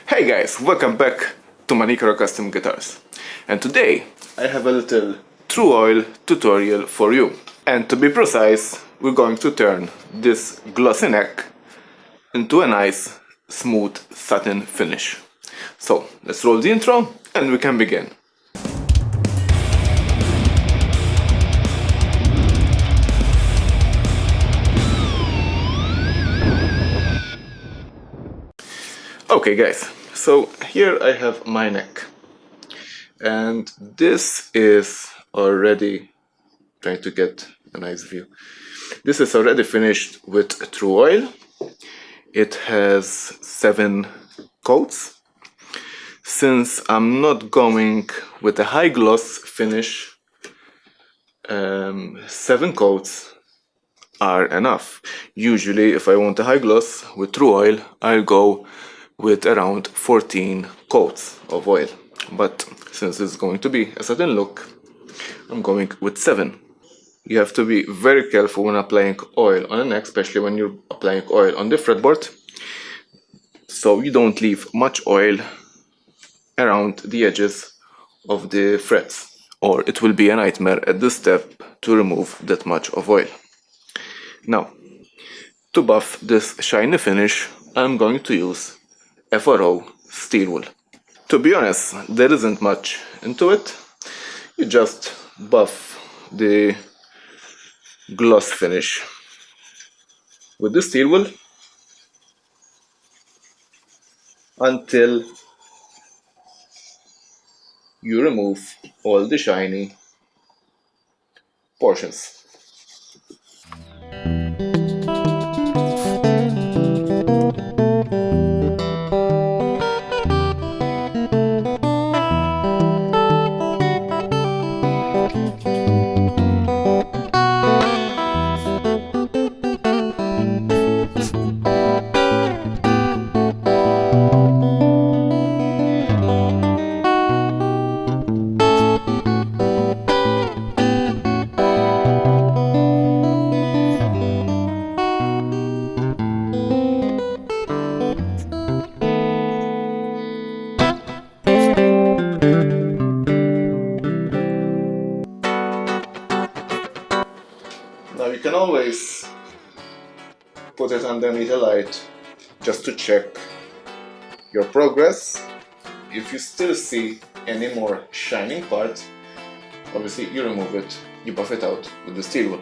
Hey guys, welcome back to Manicure Custom Guitars. And today I have a little true oil tutorial for you. And to be precise, we're going to turn this glossy neck into a nice smooth satin finish. So let's roll the intro and we can begin. Okay guys, so here I have my neck, and this is already, trying to get a nice view, this is already finished with true oil. It has 7 coats. Since I'm not going with a high gloss finish, 7 coats are enough. Usually if I want a high gloss with true oil, I'll go with around 14 coats of oil, but since it's going to be a satin look, I'm going with 7. You have to be very careful when applying oil on the neck, especially when you're applying oil on the fretboard, so you don't leave much oil around the edges of the frets, or it will be a nightmare at this step to remove that much of oil. Now, to buff this shiny finish, I'm going to use FRO Steelwool. To be honest, there isn't much into it. You just buff the gloss finish with the Steelwool until you remove all the shiny portions. Now you can always put it underneath a light just to check your progress. If you still see any more shining parts, obviously you remove it, you buff it out with the Steelwool.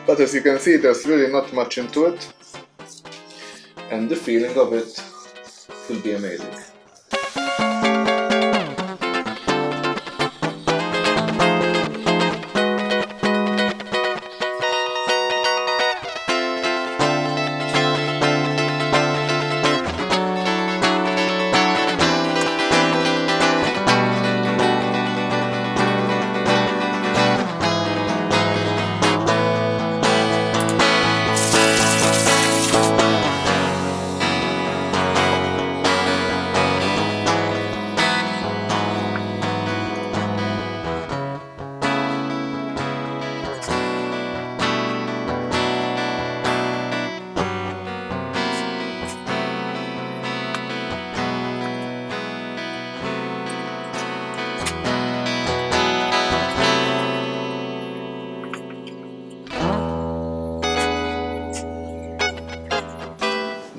But as you can see, there's really not much into it, and the feeling of it will be amazing.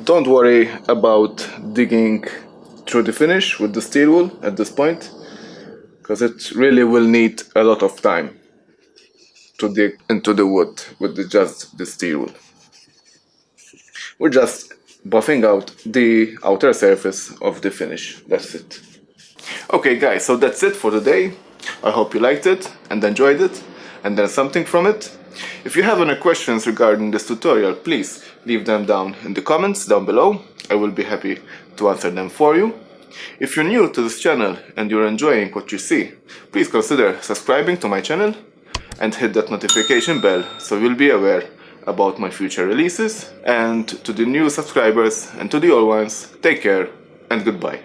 Don't worry about digging through the finish with the Steelwool at this point, because it really will need a lot of time to dig into the wood with just the Steelwool. We're just buffing out the outer surface of the finish, that's it. Okay guys, so that's it for today. I hope you liked it and enjoyed it and learned something from it. If you have any questions regarding this tutorial, please leave them down in the comments down below. I will be happy to answer them for you. If you're new to this channel and you're enjoying what you see, please consider subscribing to my channel and hit that notification bell so you'll be aware about my future releases. And to the new subscribers and to the old ones, take care and goodbye.